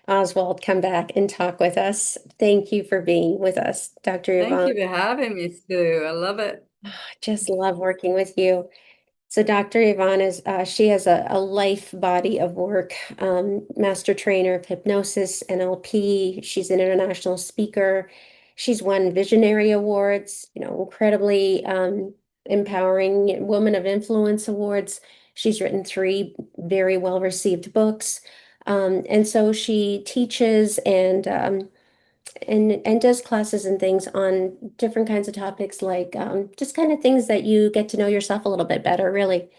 Oswald come back and talk with us. Thank you for being with us, Dr. Thank Yvonne. you for having me, Sue. I love it. I just love working with you. So Dr. Yvonne she has a life body of work, master trainer of hypnosis, NLP. She's an international speaker. She's won visionary awards, incredibly empowering woman of influence awards. She's written three very well-received books. And so she teaches and does classes and things on different kinds of topics like just kind of things that you get to know yourself a little bit better, really.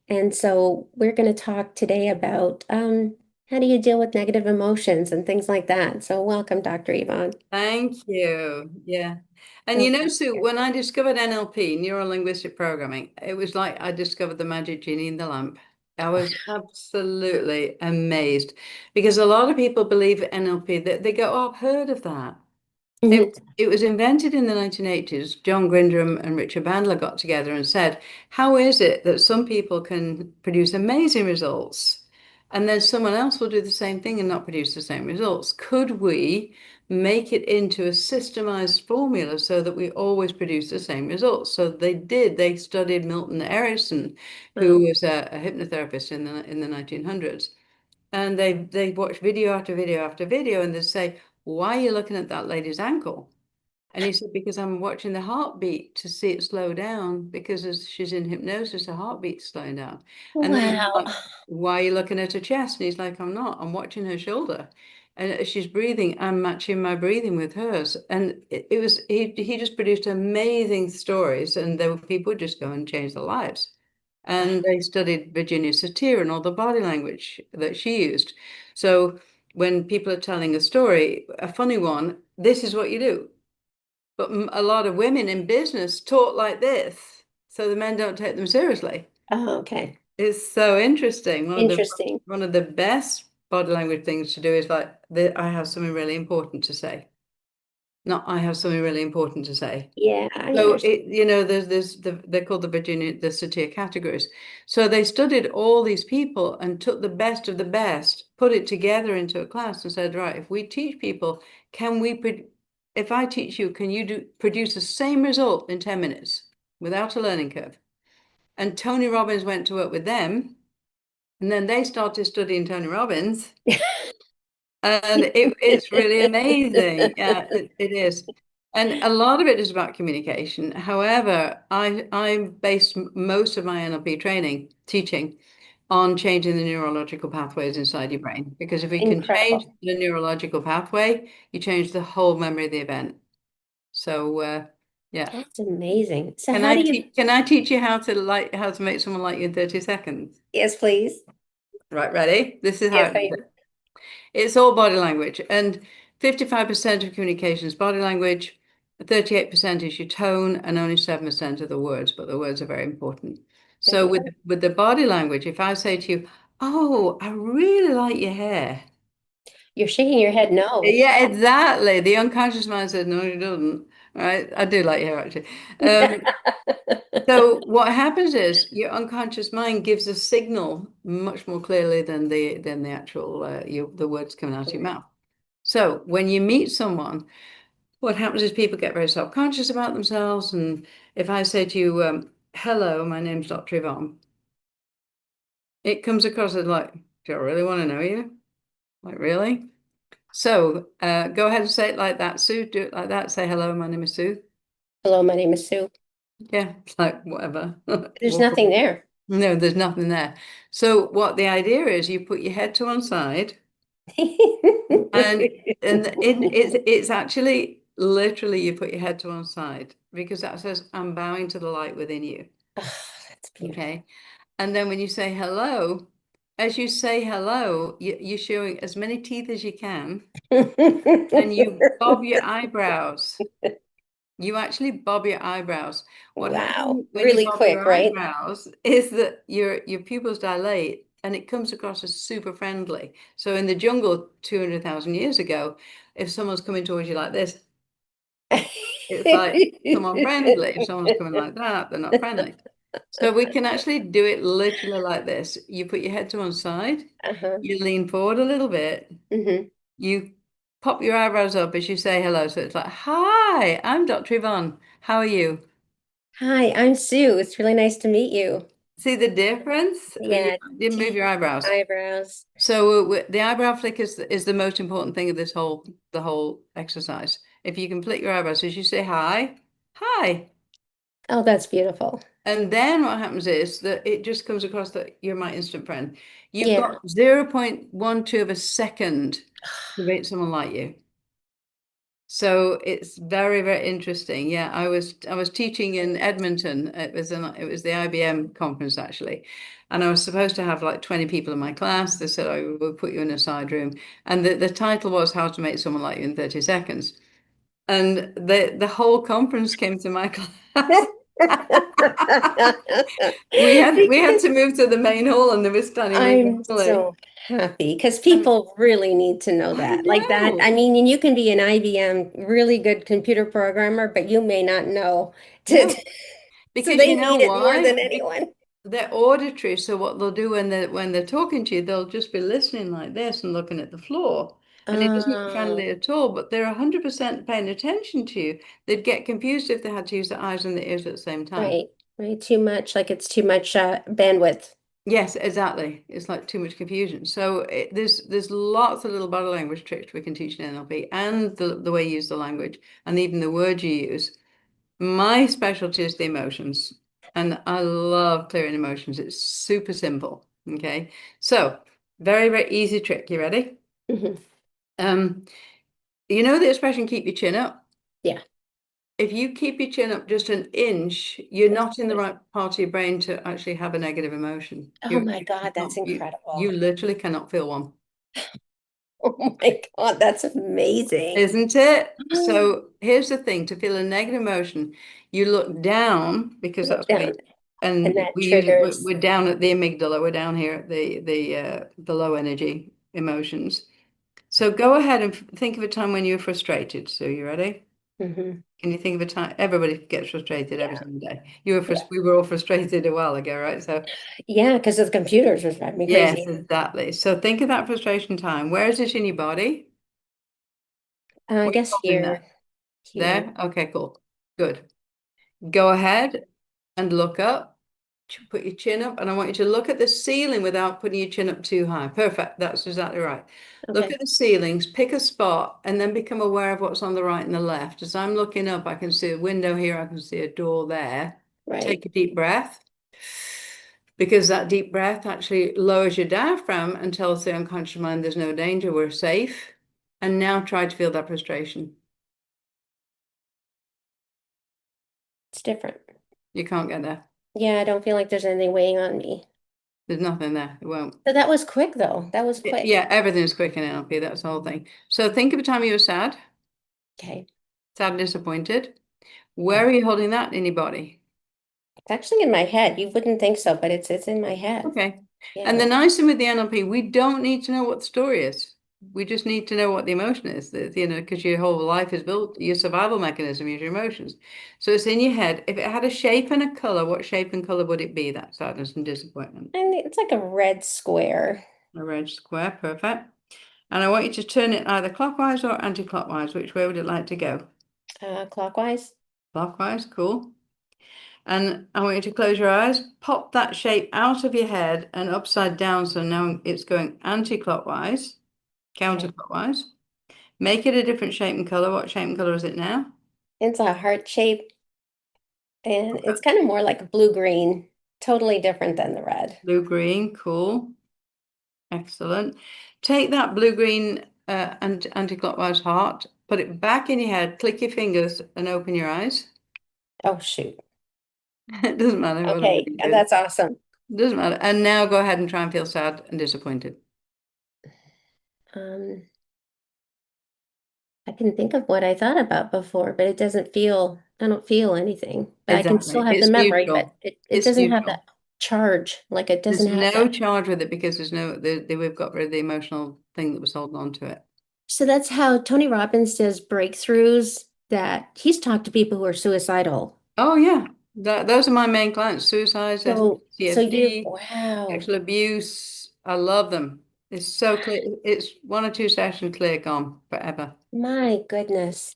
And so we're going to talk today about how do you deal with negative emotions and things like that. So welcome, Dr. Yvonne. Thank you. Yeah. And So you know, glad Sue, you're when I discovered NLP, neuro-linguistic programming, it was like I discovered the magic genie in the lamp. I here. was absolutely amazed because a lot of people believe NLP that they go, "Oh, I've heard of that." Mhm. It was invented in the 1980s. John Grindram and Richard Bandler got together and said, how is it that some people can produce amazing results and then someone else will do the same thing and not produce the same results? Could we make it into a systemized formula so that we always produce the same results? So they did. They studied Milton Erickson, who Wow. was a hypnotherapist in the 1900s. And they watch video after video after video, and they say, "Why are you looking at that lady's ankle?" And he said, "Because I'm watching the heartbeat to see it slow down. Because as she's in hypnosis, her heartbeat's slowing down." And then he's Wow. like, "Why are you looking at her chest?" And he's like, "I'm not. I'm watching her shoulder. And as she's breathing, I'm matching my breathing with hers." And it was he just produced amazing stories, and there were people who just go and change their lives. And they studied Virginia Satir and all the body language that she used. So when people are telling a story, a funny one, this is what you do. But a lot of women in business talk like this, so the men don't take them seriously. Oh, okay. It's so interesting. Interesting. One of the best body language things to do is like, I have something really important to say. Not I have something really important to say. Yeah, I So understand. they're called the Satir categories. So they studied all these people and took the best of the best, put it together into a class and said, right, if we teach people, can we, if I teach you, can you produce the same result in 10 minutes without a learning curve? And Tony Robbins went to work with them, and then they started studying Tony Robbins. And it's really amazing. Yeah, it is. And a lot of it is about communication. However, I based most of my NLP training, teaching on changing the neurological pathways inside your brain. Because if we can change Incredible. the neurological pathway, you change the whole memory of the event. So yeah. That's amazing. So how do you, Can I teach you how to make someone like you in 30 seconds? yes, please. Right, ready? This is how Yes, it I, is. It's all body language, and 55% of communication is body language, 38% is your tone, and only 7% of the words, but the words are very important. there So you go. with the body language, if I say to you, "Oh, I really like your hair." You're shaking your head no. Yeah, exactly. The unconscious mind says, "No, you don't." Right? I do like your hair actually. Um, so what happens is your unconscious mind gives a signal much more clearly than the actual the words coming out of your mouth. So when you meet someone, what happens is people get very self-conscious about themselves. And if I say to you, hello, my name's Dr. Yvonne, it comes across as like, do I really want to know you? Like, really? So go ahead and say it like that, Sue. Do it like that. Say, hello, my name is Sue. Hello, my name is Sue. Yeah, it's like whatever. There's nothing there. No, there's nothing there. So what the idea is, you put your head to one side, and it's actually literally you put your head to one side because that says, I'm bowing to the light within you. Oh, that's beautiful. Okay. And then when you say hello, as you say hello, you're showing as many teeth as you can, and you bob your eyebrows. You actually bob your eyebrows. What Wow. happens when you Really bob your quick, right? eyebrows is that your pupils dilate and it comes across as super friendly. So in the jungle 200,000 years ago, if someone's coming towards you like this, it's like someone friendly. If someone's coming like that, they're not friendly. So we can actually do it literally like this. You put your head to one side, Uh-huh. you lean forward a little bit, Hmm. you pop your eyebrows up as you say hello. So it's like, hi, I'm Dr. Yvonne. How are you? Hi, I'm Sue. It's really nice to meet you. See the difference? You Yeah, didn't move teeth, your eyebrows. eyebrows. So the eyebrow flick is the most important thing of this whole exercise. If you can flick your eyebrows as you say hi, hi. Oh, that's beautiful. And then what happens is that it just comes across that you're my instant friend. You've Yeah. got 0.12 of a second to meet someone like you. So it's very, very interesting. Yeah, I was teaching in Edmonton. It was the IBM conference actually. And I was supposed to have like 20 people in my class. They said, "I will put you in a side room." And the title was How to Make Someone Like You in 30 Seconds. And the whole conference came to my class. We had Because to move to the main hall and they were standing room I'm only. so happy because And people really need to know I that. Like that, know. I mean, and you can be an IBM really good computer programmer, but you may not know to, No, so because they you know need it more why? than anyone. They're auditory, so what they'll do when they're talking to you, they'll just be listening like this and looking at the floor. And it doesn't look Oh, friendly at all, but they're 100% paying attention to you. They'd get confused if they had to use their eyes and their ears at the same time. right, right. Too much, like it's too much bandwidth. Yes, exactly. It's like too much confusion. So there's lots of little body language tricks we can teach in NLP and the way you use the language and even the words you use. My specialty is the emotions, and I love clearing emotions. It's super simple. Okay. So, very, very easy trick. You ready? Mhm. Um, you know the expression keep your chin up? Yeah. If you keep your chin up just an inch, you're That's not in the good. right part of your brain to actually have a negative emotion. Oh You my you God, that's can't you incredible. literally cannot feel one. Oh my God, that's amazing. Isn't it? So here's the thing, to feel a negative emotion, you look down because Look that's where down, and and that we use triggers. we're down at the amygdala, we're down here at the low energy emotions. So go ahead and think of a time when you were frustrated. So you ready? Hmm. Can you think of a time? Everybody gets frustrated every Yeah, single day. yeah, We were all frustrated a while ago, right? So yeah. Because the computers was driving me yes, crazy. exactly. So think of that frustration time. Where is it in your body? I Where are you guess holding that? here. There? Okay, cool. Good. Go ahead and look up. Put your chin up, and I want you to look at the ceiling without putting your chin up too high. Perfect. That's exactly right. Look Okay, at the ceilings, pick a spot, and then become aware of what's on the right and the left. As I'm looking up, I can see a window here, I can see a door there. right. Take a deep breath, because that deep breath actually lowers your diaphragm and tells the unconscious mind there's no danger, we're safe. And now try to feel that frustration. It's different. You can't get there. Yeah, I don't feel like there's anything weighing on me. There's nothing there. It won't. So that was quick, though. That was quick. Yeah, everything's quick in NLP. That's the whole thing. So think of a time you were sad, Okay. sad, and disappointed. Yeah. Where are you holding that in your body? It's actually in my head. You wouldn't think so, but it's in my head. Okay. And the Yeah. nice thing with the NLP, we don't need to know what the story is. We just need to know what the emotion is, because your whole life is built, your survival mechanism is your emotions. So it's in your head. If it had a shape and a color, what shape and color would it be, that sadness and disappointment? And it's like a red square. A red square, perfect. And I want you to turn it either clockwise or anti-clockwise. Which way would it like to go? Clockwise. Clockwise, cool. And I want you to close your eyes, pop that shape out of your head and upside down. So now it's going anti-clockwise, Okay. counterclockwise. Make it a different shape and color. What shape and color is it now? It's a heart shape, and it's kind of more like blue-green, totally different than the red. Blue green, cool, excellent. Take that blue green and anti-clockwise heart, put it back in your head, click your fingers and open your eyes. Oh, shoot. It doesn't matter, whatever Okay, you do. that's awesome. It doesn't matter. And now go ahead and try and feel sad and disappointed. Um, I can think of what I thought about before, but I don't feel anything. But I can still Exactly. have the It's memory, but neutral. it It's doesn't have neutral. that charge. Like it There's doesn't have no that. charge with it because we've got rid of the emotional thing that was holding on to it. So that's how Tony Robbins does breakthroughs that he's talked to people who are suicidal. Oh yeah, those are my main clients: suicides, So you, CSD, wow. sexual abuse. I love them. It's so clear. It's one or two sessions clear, gone forever. My goodness.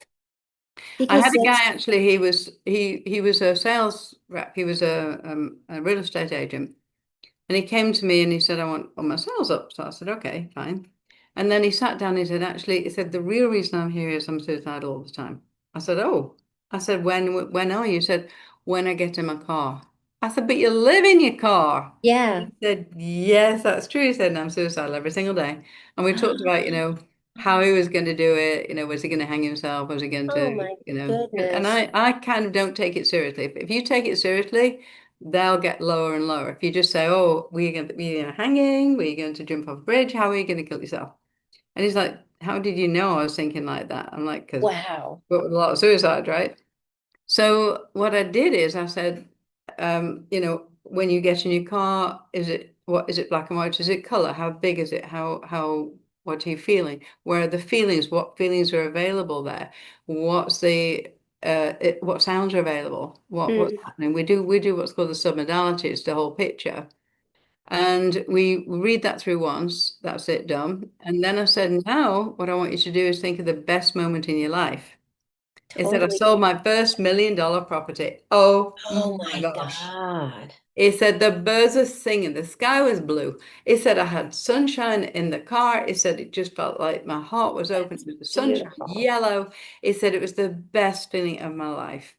I had Because a guy that's, actually. He was a sales rep. He was a real estate agent, and he came to me and he said, "I want all my sales up." So I said, "Okay, fine." And then he sat down. He said, "Actually," he said, "the real reason I'm here is I'm suicidal all the time." I said, "Oh." I said, "When are you?" He said, "When I get in my car." I said, "But you live in your car." yeah. He said, "Yes, that's true." He said, "And I'm suicidal every single day." And we talked about, how he was going to do it. Was he going to hang himself? Was he going Oh to, my and goodness. I kind of don't take it seriously. If you take it seriously, they'll get lower and lower. If you just say, "Oh, we're hanging, we're going to jump off a bridge, how are you going to kill yourself?" And he's like, "How did you know I was thinking like that?" I'm like, "Because Wow. a lot of suicide, right?" So what I did is I said, when you get in your car, is it black and white? Is it color? How big is it? What are you feeling? Where are the feelings? What feelings are available there? What sounds are available? What's Mm, happening? We do what's called the submodalities, the whole picture. And we read that through once, that's it done. And then I said, now what I want you to do is think of the best moment in your life. It said, I totally. sold my first $1 million property. Oh Oh my my gosh. God. It said the birds were singing, the sky was blue. It said I had sunshine in the car. It said it just felt like my heart was open. That's It was the sunshine, beautiful. yellow. It said it was the best feeling of my life.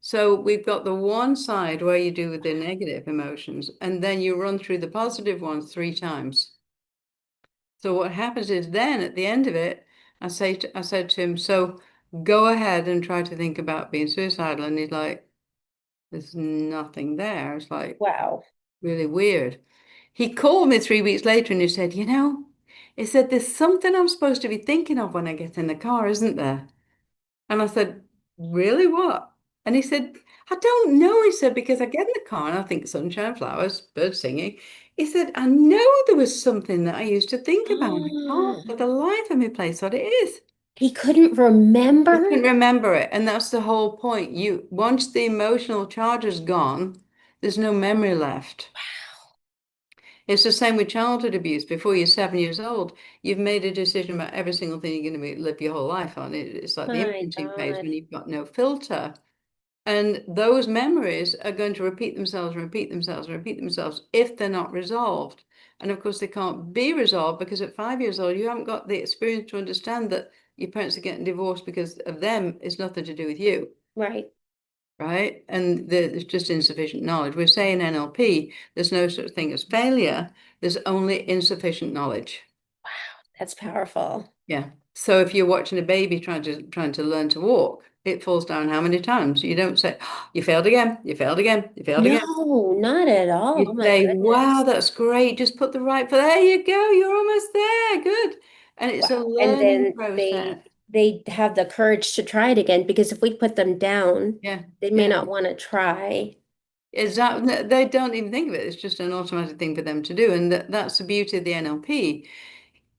So we've got the one side where you do with the negative emotions, and then you run through the positive ones 3 times. So what happens is then at the end of it, I said to him, so go ahead and try to think about being suicidal. And he's like, there's nothing there. It's like Wow. really weird. He called me 3 weeks later and he said, he said, there's something I'm supposed to be thinking of when I get in the car, isn't there? And I said, really, what? And he said, I don't know. He said, because I get in the car and I think sunshine, flowers, birds singing. He said, I know there was something that I used to think about. I can't for the life of me place what it is. He couldn't I couldn't remember? remember it. And that's the whole point. Once the emotional charge is gone, there's no memory left. It's the same with childhood abuse. Before you're 7 years old, you've made a decision about every single thing you're going to live your whole life on. It's like the My imprinting phase God. when you've got no filter. And those memories are going to repeat themselves and repeat themselves and repeat themselves if they're not resolved. And of course, they can't be resolved because at 5 years old, you haven't got the experience to understand that your parents are getting divorced because of them. It's nothing to do with you, Right. right? And there's just insufficient knowledge. We say in NLP, there's no such thing as failure, there's only insufficient knowledge. That's powerful. Yeah. So if you're watching a baby trying to learn to walk, it falls down how many times? You don't say, "Oh, you failed again, you failed again, you failed again." No, not at all. Oh You my say, "Wow, goodness. that's great. Just put the right foot. There you go. You're almost there. Good." And it's a Wow. And learning then process. they have the courage to try it again because if we put them down, Yeah. they may Yeah. not want to try. Exactly. They don't even think of it. It's just an automatic thing for them to do. And that's the beauty of the NLP.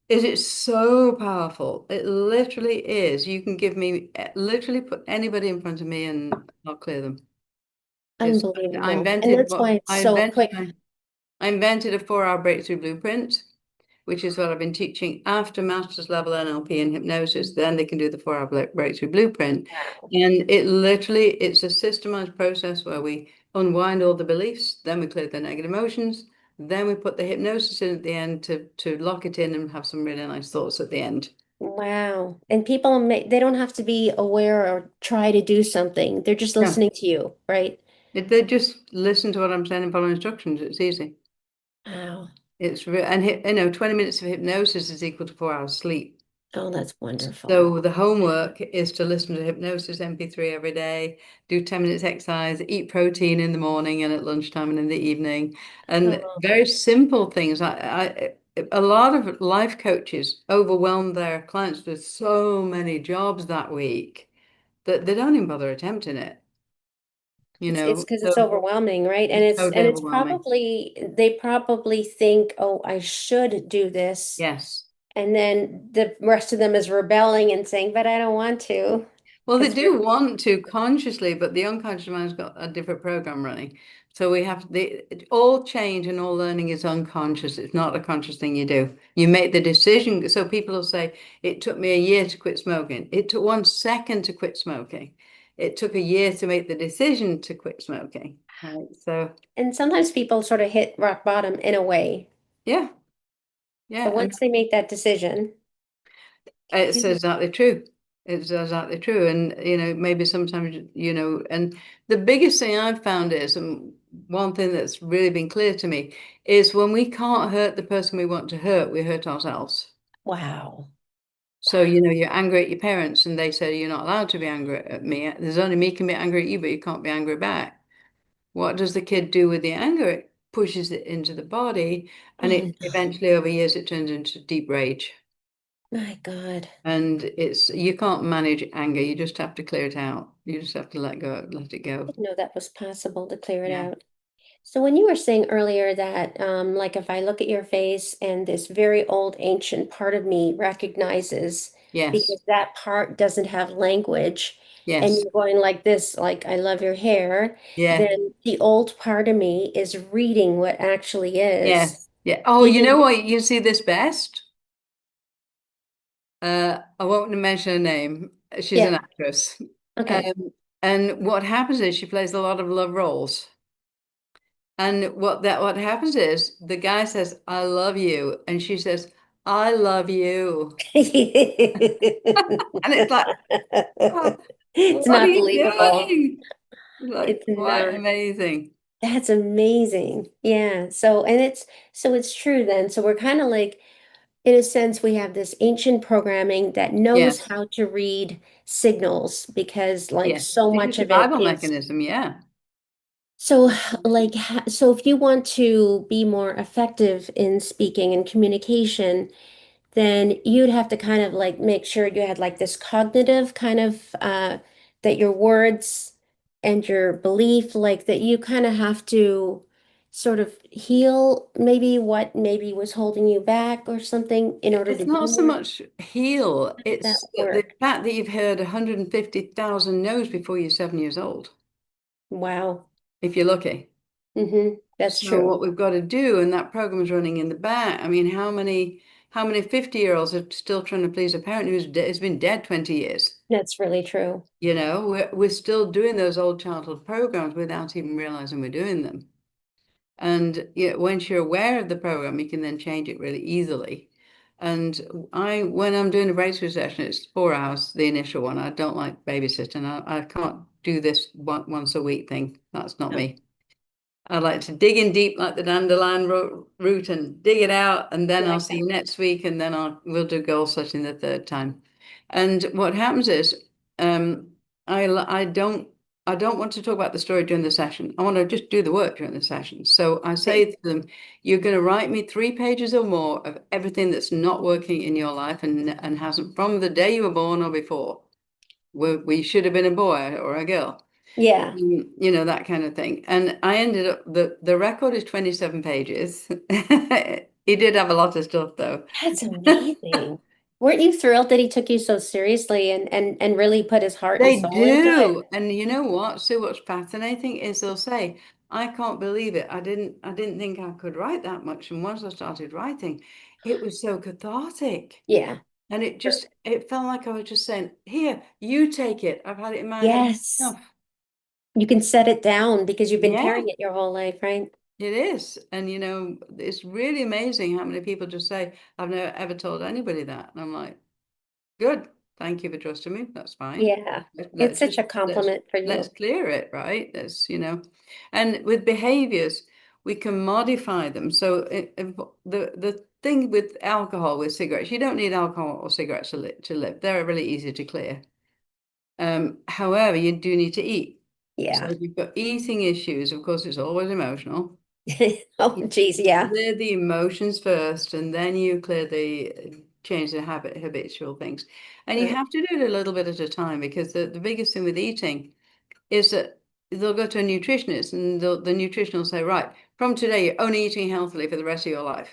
Is it so powerful? It literally is. You can give me literally put anybody in front of me and I'll clear them. It's I Unbelievable. And invented that's why what it's so quick. I invented a 4 hour breakthrough blueprint, which is what I've been teaching after master's level NLP and hypnosis. Then they can do the 4 hour breakthrough blueprint. Wow. And it's a systemized process where we unwind all the beliefs, then we clear the negative emotions, then we put the hypnosis in at the end to lock it in and have some really nice thoughts at the end. Wow. And people they don't have to be aware or try to do something. They're just Yeah. listening to you, right? They just listen to what I'm saying and follow instructions. It's easy. Wow. It's real, and 20 minutes of hypnosis is equal to 4 hours sleep. Oh, that's wonderful. So the homework is to listen to hypnosis MP3 every day, do 10 minutes exercise, eat protein in the morning and at lunchtime and in the evening, and Oh, very simple things. A lot of life coaches overwhelm their clients with so many jobs that week that they don't even bother attempting it, it's because it's so overwhelming, right? And it's it's totally and it's overwhelming. probably they probably think, oh, I should do this. Yes. And then the rest of them is rebelling and saying, but I don't want to. Well, they Because do want to consciously, but the unconscious mind's got a different program running. So we have all change and all learning is unconscious. It's not a conscious thing you do. You make the decision. So people will say, it took me a year to quit smoking. It took 1 second to quit smoking. It took a year to make the decision to quit smoking. Right. So and sometimes people sort of hit rock bottom in a way, yeah, yeah. but And once they make that decision, it's exactly true. It's exactly true. And, maybe sometimes, and the biggest thing I've found is, and one thing that's really been clear to me is when we can't hurt the person we want to hurt, we hurt ourselves. wow. So, you're angry at your parents and they say you're not allowed to be angry at me. There's only me can be angry at you, but you can't be angry back. What does the kid do with the anger? It pushes it into the body and Oh it eventually over years it turns into deep rage. my God. And you can't manage anger. You just have to clear it out. You just have to let it I go. didn't know that was possible to clear it Yeah. out. So when you were saying earlier that, like if I look at your face and this very old ancient part of me recognizes Yes. because that part doesn't have language and Yes. you're going like this, like I love your hair, Yeah. then the old part of me is reading what actually is. Yes. Yeah. Oh, you know Giving, what? You see this best? I won't mention her name. She's an yeah, actress. okay. And what happens is she plays a lot of love roles. And what happens is the guy says, I love you. And she says, I love you. And it's like, oh, It's what are not you believable. doing? Like It's quite not. amazing. That's amazing. Yeah. So, and it's true then. So we're kind of like, in a sense, we have this ancient programming that knows Yes, how to read signals because like yes. so It's a much of it survival is mechanism. Yeah, so like so if you want to be more effective in speaking and communication, then you'd have to kind of like make sure you had like this cognitive kind of that your words and your belief like that you kind of have to sort of heal maybe what maybe was holding you back or something in order to it's be not so more much heal. that It's the work. fact that you've heard 150,000 no's before you're 7 years old, Wow. if you're lucky. That's So true. what we've got to do, and that program is running in the back. I mean, how many 50-year-olds are still trying to please a parent has been dead 20 years? That's really true. We're still doing those old childhood programs without even realizing we're doing them. And once you're aware of the program, you can then change it really easily. And when I'm doing a breakthrough session, it's 4 hours, the initial one. I don't like babysitting. I can't do this once a week thing. That's not Oh, me. I like to dig in deep like the dandelion root and dig it out, and then I'll like see that. you next week, and then we'll do goal setting the third time. And what happens is, um, I don't want to talk about the story during the session. I want to just do the work during the session. So I say Right. to them, "You're going to write me 3 pages or more of everything that's not working in your life and hasn't from the day you were born or before. We should have been a boy or a girl." Yeah. That kind of thing. And I ended up the record is 27 pages. He did have a lot of stuff though. That's amazing. Weren't you thrilled that he took you so seriously and really put his heart and They soul into it? do. And you know what? So what's fascinating is they'll say, I can't believe it. I didn't think I could write that much. And once I started writing, it was so cathartic. Yeah. And it felt like I was just saying, here, you take it. I've had it in my head Yes. enough. You can set it down because you've been Yeah. carrying it your whole life, right? It is. And it's really amazing how many people just say, I've never ever told anybody that. And I'm like, good. Thank you for trusting me. That's fine. Yeah. It's Let's such just a compliment for let's you. clear it, right? And with behaviors, we can modify them. So the thing with alcohol, with cigarettes, you don't need alcohol or cigarettes to live. They're really easy to clear. However, you do need to eat. So Yeah. if you've got eating issues, of course, it's always emotional. Oh, You geez. Yeah. clear the emotions first, and then you change the habitual things. And you Right. have to do it a little bit at a time because the biggest thing with eating is that they'll go to a nutritionist and the nutrition will say, right, from today, you're only eating healthily for the rest of your life.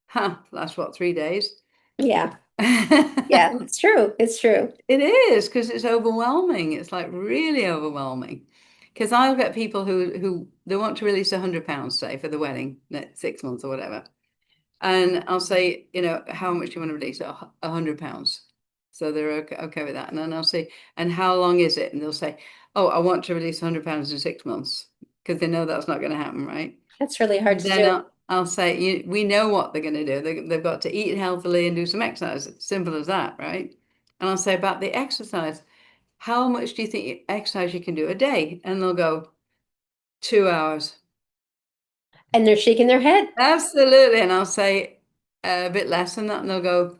Huh, that's what, 3 days? Yeah. Yeah, it's true. It's true. It is because it's overwhelming. It's like really overwhelming. Because I'll get people who they want to release £100, say, for the wedding, 6 months or whatever. And I'll say, how much do you want to release? £100. So they're okay with that. And then I'll say, and how long is it? And they'll say, oh, I want to release £100 in 6 months because they know that's not going to happen, right? That's really hard And to then do. I'll say, we know what they're going to do. They've got to eat healthily and do some exercise. It's simple as that, right? And I'll say about the exercise, how much do you think exercise you can do a day? And they'll go, 2 hours. And they're shaking their head Absolutely. And I'll say a bit less than that, and they'll go,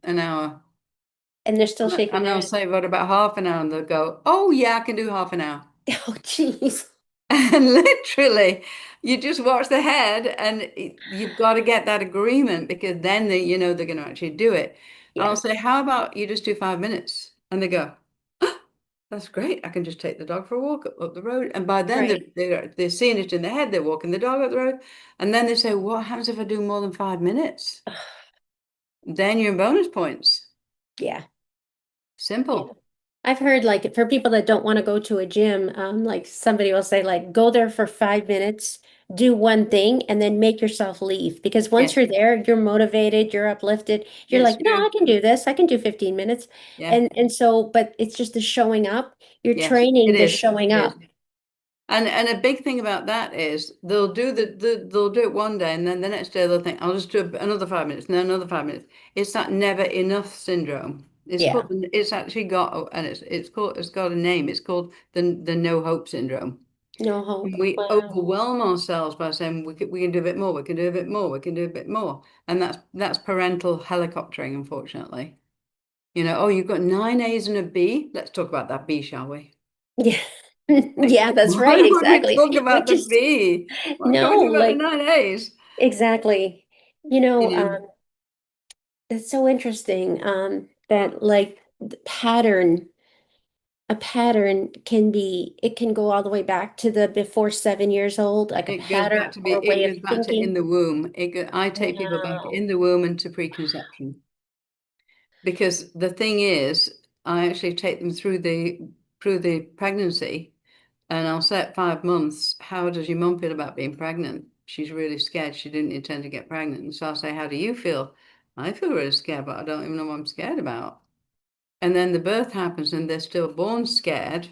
an hour. and they're still And shaking their I'll head. say, what about half an hour? And they'll go, oh, yeah, I can do half an hour. Oh, geez. And literally, you just watch the head, and you've got to get that agreement because then they're going to actually do it. And I'll Yeah. say, how about you just do 5 minutes? And they go, that's great. I can just take the dog for a walk up the road. And by then Right. they're seeing it in their head. They're walking the dog up the road. And then they say, what happens if I do more than 5 minutes? Then you're in bonus points. Yeah. Yeah. Simple. I've heard like for people that don't want to go to a gym, like somebody will say like go there for 5 minutes, do one thing, and then make yourself leave. Because once Yes. you're there, you're motivated, you're uplifted. You're It's like, no, I true. can do this. I can do 15 minutes. Yeah. And so, but it's just the showing up. You're Yes, it training the is. showing It is. up. And a big thing about that is they'll do it one day, and then the next day they'll think, I'll just do another 5 minutes, no, another 5 minutes. It's that never enough syndrome. Yeah. It's actually got, and it's got a name. It's called the no hope syndrome. No hope. We Wow. overwhelm ourselves by saying we can do a bit more, we can do a bit more, we can do a bit more. And that's parental helicoptering, unfortunately. Oh, you've got 9 A's and a B. Let's talk about that B, shall we? Yeah. Like, Yeah, that's right. why would we Exactly. talk We about the just, B? Why can't we no, talk about the like, 9 A's? exactly. You know, That's so interesting. That like the pattern, a pattern can be, it can go all the way back to the before 7 years old, like a pattern or it way of goes back to in thinking. the womb. I take people back Wow. in the womb and to preconception. Because the thing is, I actually take them through the pregnancy, and I'll say at 5 months, how does your mum feel about being pregnant? She's really scared. She didn't intend to get pregnant. And so I'll say, how do you feel? I feel really scared, but I don't even know what I'm scared about. And then the birth happens and they're still born scared.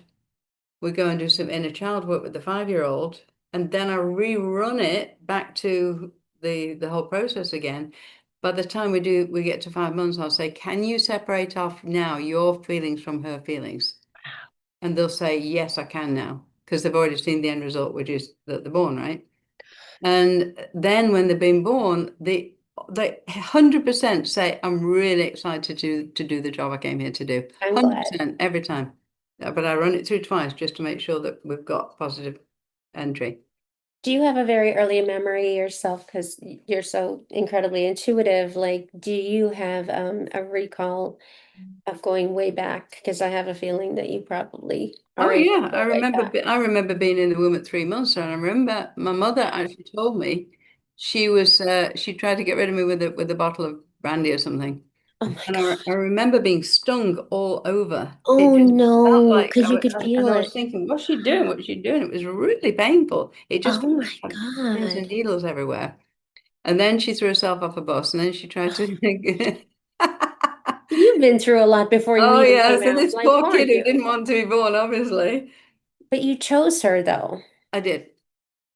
We go and do some inner child work with the 5-year-old, and then I rerun it back to the whole process again. By the time we get to 5 months, I'll say, can you separate off now your feelings from her feelings? And they'll say, yes, I can now, because they've already seen the end result, which is that they're born, right? And then when they've been born, they 100% say, I'm really excited to do the job I came here to do. I'm glad. 100% every time. But I run it through twice just to make sure that we've got positive entry. Do you have a very early memory yourself? Because you're so incredibly intuitive. Like, do you have a recall of going way back? Because I have a feeling that you probably Oh are able to yeah, go right back. I remember being in the womb at 3 months, and I remember my mother actually told me she tried to get rid of me with a bottle of brandy or something. Oh my And I God. remember being stung all over. It Oh just felt no, like because you could and feel I was it. thinking, what's she doing? What's she doing? It was really painful. It just Oh felt like my she had pins and God. needles everywhere. And then she threw herself off a bus, and then she tried to. You've been through a lot before you Oh even yeah, came so out, this like, poor kid weren't who you? didn't want to be born, obviously. But you chose her though. I did.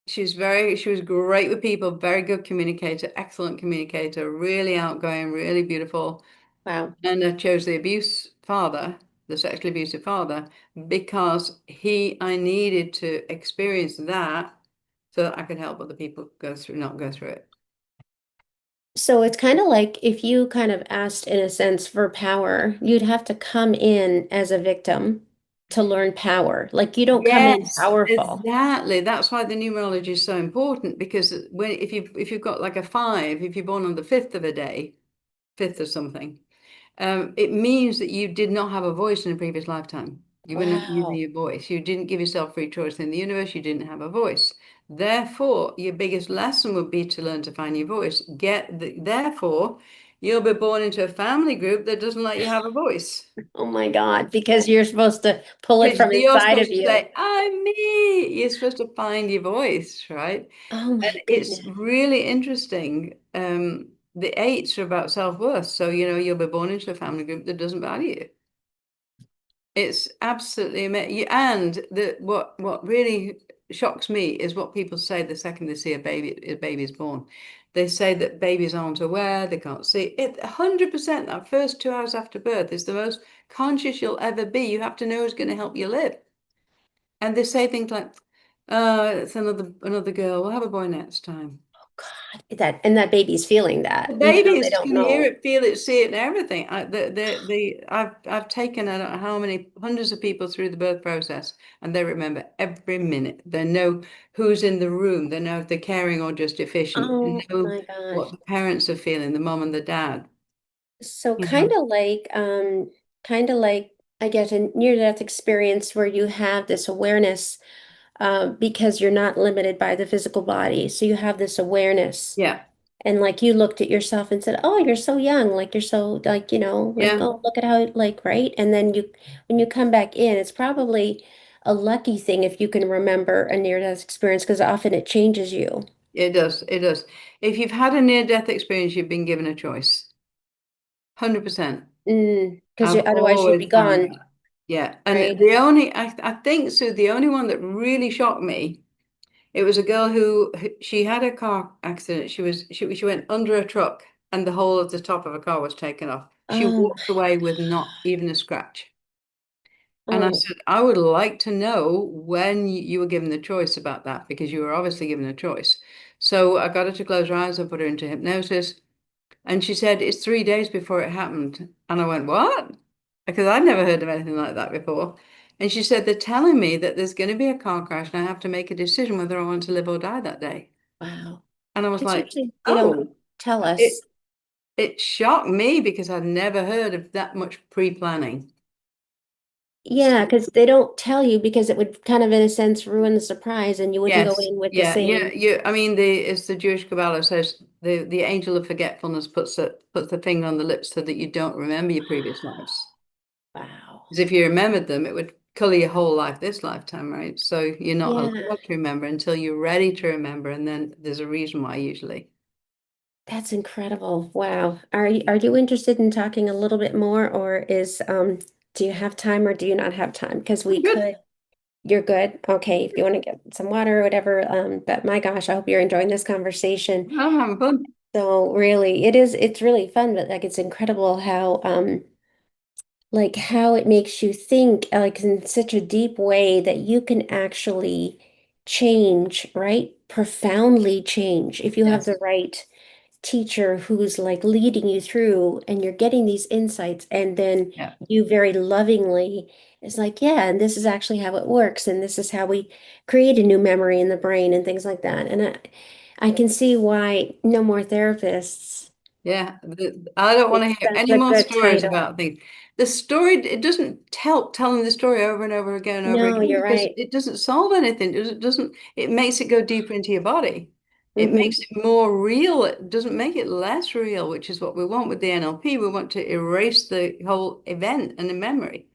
She was great with people, very good communicator, excellent communicator, really outgoing, really beautiful. Wow. And I chose the the sexually abusive father, because I needed to experience that so that I could help other people not go through it. So it's kind of like if you kind of asked, in a sense, for power, you'd have to come in as a victim to learn power. Like you don't come in Yes, powerful. exactly. That's why the numerology is so important, because if you've got like a 5, if you're born on the fifth of a day, fifth of something, it means that you did not have a voice in a previous lifetime. You were not using Wow. your voice. You didn't give yourself free choice in the universe. You didn't have a voice. Therefore, your biggest lesson would be to learn to find your voice. Therefore, you'll be born into a family group that doesn't let you have a voice. Oh my God, because you're supposed to pull it Because from you're inside of supposed to you. say, I'm me. You're supposed to find your voice, right? Oh And my it's goodness. really interesting. The eights are about self-worth. So, you'll be born into a family group that doesn't value you. It's absolutely amazing. And what really shocks me is what people say the second they see a baby is born. They say that babies aren't aware, they can't see it. 100% that first 2 hours after birth is the most conscious you'll ever be. You have to know who's going to help you live. And they say things like, it's another girl. We'll have a boy next time. God, that baby's feeling The that, even though they babies don't can hear know. it, feel it, see it, and everything. I've taken I don't know how many hundreds of people through the birth process, and they remember every minute. They know who's in the room. They know if they're caring or just efficient. They Oh know my gosh. what the parents are feeling, the mom and the dad. So You know, kind of like I get a near-death experience where you have this awareness because you're not limited by the physical body. So you have this awareness. yeah, And like you looked at yourself and said, "Oh, you're so young. Like you're so like, like, yeah. oh, look at how like, right?" And then when you come back in, it's probably a lucky thing if you can remember a near-death experience because often it changes you. It does. It does. If you've had a near-death experience, you've been given a choice. 100%. Because I've otherwise you'd be always found gone, that. Yeah. And right? I think, Sue, the only one that really shocked me, it was a girl she had a car accident. She went under a truck and the whole of the top of her car was taken off. She Oh, walked away with not even a scratch. And I oh, said, I would like to know when you were given the choice about that because you were obviously given a choice. So I got her to close her eyes. I put her into hypnosis. And she said, it's 3 days before it happened. And I went, what? Because I'd never heard of anything like that before. And she said, they're telling me that there's going to be a car crash and I have to make a decision whether I want to live or die that day. wow. And I was Because like, usually they don't oh, tell us. it it shocked me because I'd never heard of that much pre-planning. Yeah, So, because they don't tell you because it would kind of, in a sense, ruin the surprise and you wouldn't go yes, in with the yeah, yeah, same, yeah. I mean, as the Jewish Kabbalah says, the angel of forgetfulness puts the finger on the lips so that you don't remember your previous lives. wow. Because if you remembered them, it would color your whole life this lifetime, right? So you're not Yeah, allowed to remember until you're ready to remember, and then there's a reason why usually. that's incredible. Wow. Are you interested in talking a little bit more or do you have time or do you not have time? Because we I'm good. could. You're good. Okay, if you want to get some water or whatever. But my gosh, I hope you're enjoying this conversation. I'm having fun. So really, it's really fun, but like it's incredible how like how it makes you think like in such a deep way that you can actually change, right? Profoundly change if you have the Yes. right teacher who's like leading you through and you're getting these insights and then Yeah. you very lovingly is like, yeah, and this is actually how it works and this is how we create a new memory in the brain and things like that. And I can see why no more therapists. Yeah. I don't want to hear That's any a more good stories title. about things. The story, it doesn't help telling the story over and over again and over No, again you're because right. it doesn't solve anything. It makes it go deeper into your body. It Hmm. makes it more real. It doesn't make it less real, which is what we want with the NLP. We want to erase the whole event and the memory.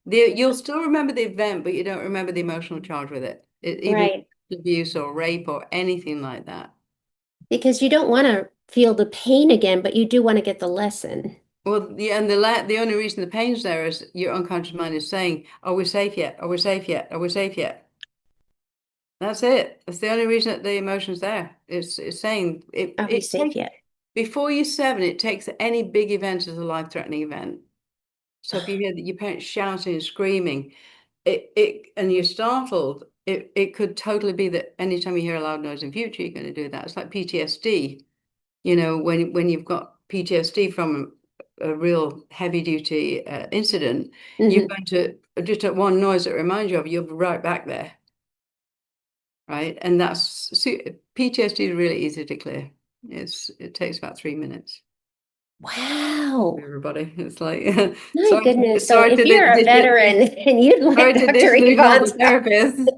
You'll still remember the event, but you don't remember the emotional charge with it, even if Right. it's abuse or rape or anything like that. Because you don't want to feel the pain again, but you do want to get the lesson. Well, yeah, and the only reason the pain's there is your unconscious mind is saying, "Are we safe yet? Are we safe yet? Are we safe yet?" That's it. That's the only reason that the emotion's there. It's saying it. Are we It safe takes yet? before you're seven. It takes any big event as a life-threatening event. So if you hear that your parents shouting and screaming, and you're startled, it could totally be that anytime you hear a loud noise in future, you're going to do that. It's like PTSD. When you've got PTSD from a real heavy duty incident, you're Hmm. going to just at one noise that reminds you of, you'll be right back there, right? And PTSD is really easy to clear. It takes about 3 minutes. Wow. Everybody. It's like My goodness. So sorry if to you're a veteran and you'd sorry like to Dr. disillusion all Yvonne's the therapists.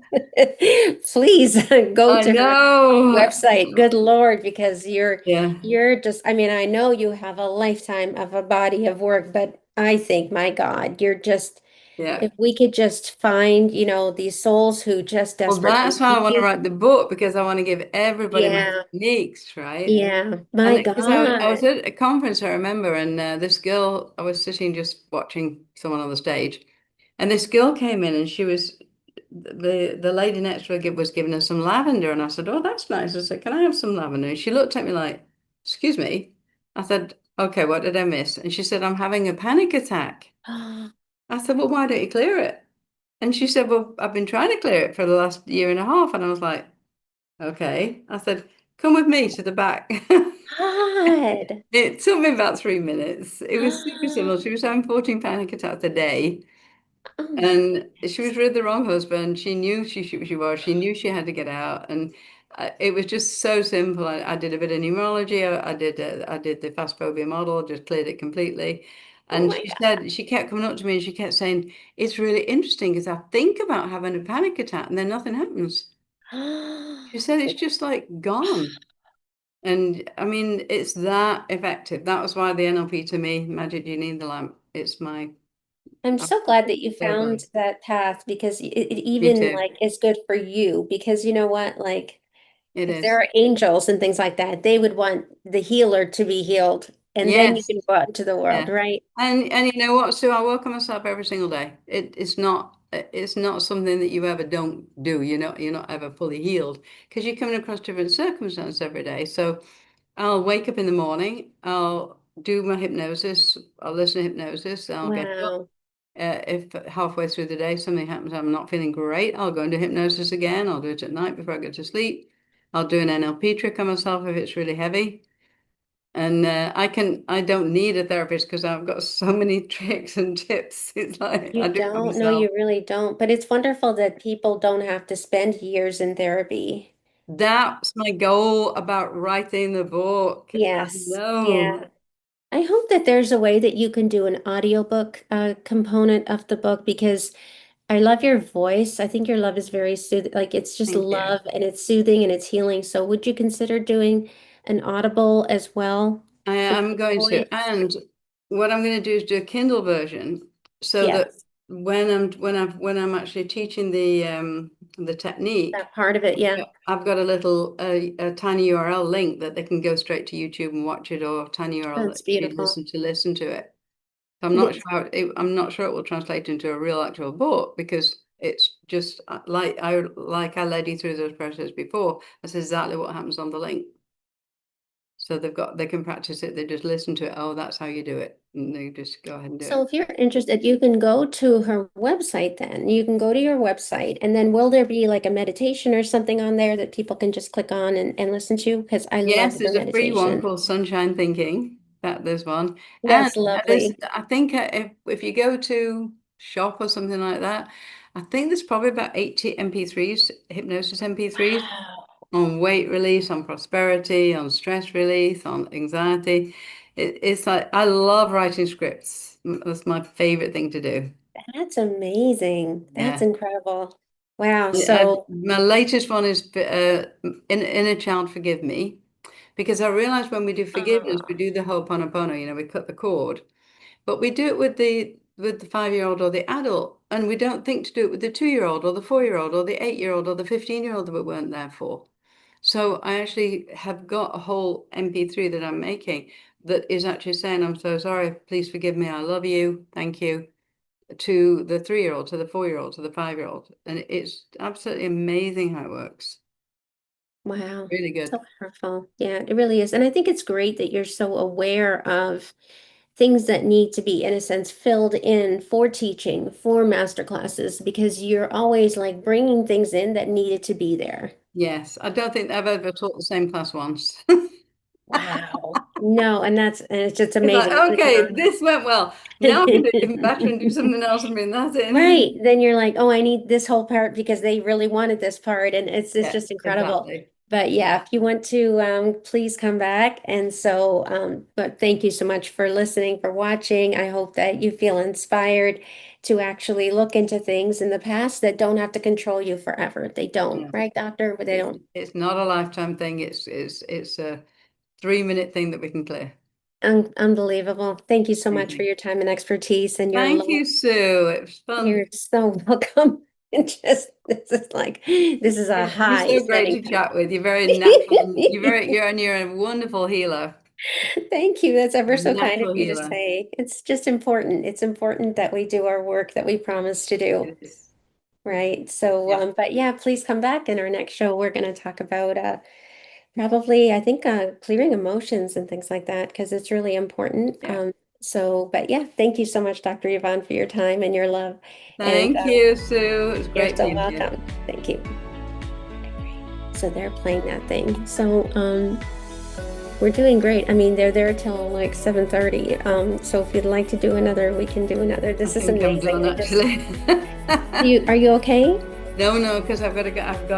please go I to her know. website. Good Lord, because Yeah, you're just, I mean, I know you have a lifetime of a body of work, but I think, my God, you're just, yeah. if we could just find, these souls who just Well, desperately that's why I want to need. write the book because I want to give everybody my Yeah, techniques, right? yeah, my And because I was God. at a conference, I remember, and this girl, I was sitting just watching someone on the stage, and this girl came in, and she was the lady next to her was giving her some lavender, and I said, "Oh, that's nice." I said, "Can I have some lavender?" And she looked at me like, "Excuse me." I said, "Okay, what did I miss?" And she said, "I'm having a panic attack." I said, "Well, why don't you clear it?" And she said, "Well, I've been trying to clear it for the last year and a half." And I was like, "Okay." I said, "Come with me to the back." God. It took me about 3 minutes. It was super simple. She was having 14 panic attacks a day. Oh, And she was with the wrong husband. She knew she was. She knew she had to get out. And it was just so simple. I did a bit of numerology. I did the fast phobia model, just cleared it completely. oh And my she said, she kept coming up to me and she kept saying, "It's really interesting because I think about having a panic attack and then nothing happens." She God. said, "It's just like gone." And I mean, it's that effective. That was why the NLP to me, Magic You Need the Lamp, it's my, I'm I'm so glad that you so found glad. that path because it Me even too. like is good for you because you know what? Like It if there is. are angels and things like that, they would want the healer to be healed and then you Yes. can go out into the world, Yeah. right? And you know what, Sue, I work on myself every single day. It's not something that you ever don't do. You're not ever fully healed because you're coming across different circumstances every day. So I'll wake up in the morning, I'll do my hypnosis, I'll listen to hypnosis, I'll get up. Wow. If halfway through the day something happens, I'm not feeling great, I'll go into hypnosis again. I'll do it at night before I go to sleep. I'll do an NLP trick on myself if it's really heavy. And I don't need a therapist because I've got so many tricks and tips. It's like I You do it for don't? No, myself. you really don't. But it's wonderful that people don't have to spend years in therapy. That's my goal about writing the book. I Yes. know. Yeah. I hope that there's a way that you can do an audiobook component of the book because I love your voice. I think your love is very soothing. Like it's just Thank you. love and it's soothing and it's healing. So would you consider doing an audible as well I for am your going to, voice? and what I'm going to do is do a Kindle version so that Yes, when I'm actually teaching the technique, that part of it. Yeah, I've got a little a tiny URL link that they can go straight to YouTube and watch it, or a tiny URL that that's you beautiful. listen to it. Yes. I'm not sure it will translate into a real actual book because it's just like I led you through those processes before. That's exactly what happens on the link. So they can practice it. They just listen to it. Oh, that's how you do it, and they just go ahead and do So it. if you're interested, you can go to her website then. You can go to your website and then will there be like a meditation or something on there that people can just click on and listen to? Because I Yes, love your there's a free one meditation. called Sunshine Thinking. There's one, and That's there's lovely. I think if you go to shop or something like that, I think there's probably about 80 MP3s, hypnosis MP3s Wow. on weight release, on prosperity, on stress release, on anxiety. It's like I love writing scripts. That's my favorite thing to do. That's amazing. That's Yeah. incredible. Wow. So, My latest one is Inner Child Forgive Me, because I realize when we do forgiveness, we uh, do the Ho'oponopono, we cut the cord, but we do it with the 5-year-old or the adult, and we don't think to do it with the 2-year-old or the 4-year-old or the 8-year-old or the 15-year-old that we weren't there for. So I actually have got a whole MP3 that I'm making that is actually saying, "I'm so sorry, please forgive me, I love you, thank you," to the 3-year-old, to the 4-year-old, to the 5-year-old. And it's absolutely amazing how it works. wow. Really So good. powerful. Yeah, it really is. And I think it's great that you're so aware of things that need to be, in a sense, filled in for teaching, for master classes, because you're always like bringing things in that needed to be there. Yes, I don't think I've ever taught the same class once. Wow. No, and it's just It's like, amazing. Like, okay, this went well. Now I'm going to do it even better and do something else and bring that in. right. Then you're like, oh, I need this whole part because they really wanted this part. And it's Yeah, just incredible. exactly. But yeah, if you want to, please come back. And so, but thank you so much for listening, for watching. I hope that you feel inspired to actually look into things in the past that don't have to control you forever. They don't, Yeah. right, doctor? But they don't. It's not a lifetime thing. It's a 3 minute thing that we can clear. Unbelievable. Thank you so Thank much for you. your time and expertise and your Thank love. you, Sue. It was You're fun. so welcome. And just this is a You're high so great spending to time. chat with. You're very natural and you're a wonderful healer. Thank you. That's ever You're a so kind of natural you to healer. say. It's just important. It's important that we do our work that we promise to do, It is. right? So, Yeah. but yeah, please come back in our next show. We're going to talk about probably, I think, clearing emotions and things like that because it's really important. Yeah. So, but yeah, thank you so much, Dr. Yvonne, for your time and your love. And Thank you, Sue. It was you're great so being here. welcome. Thank you. So they're playing that thing. So, we're doing great. I mean, they're there till like 7:30. So if you'd like to do another, we can do another. I This is think I'm amazing. done I just, actually. are you okay? No, no, because I've got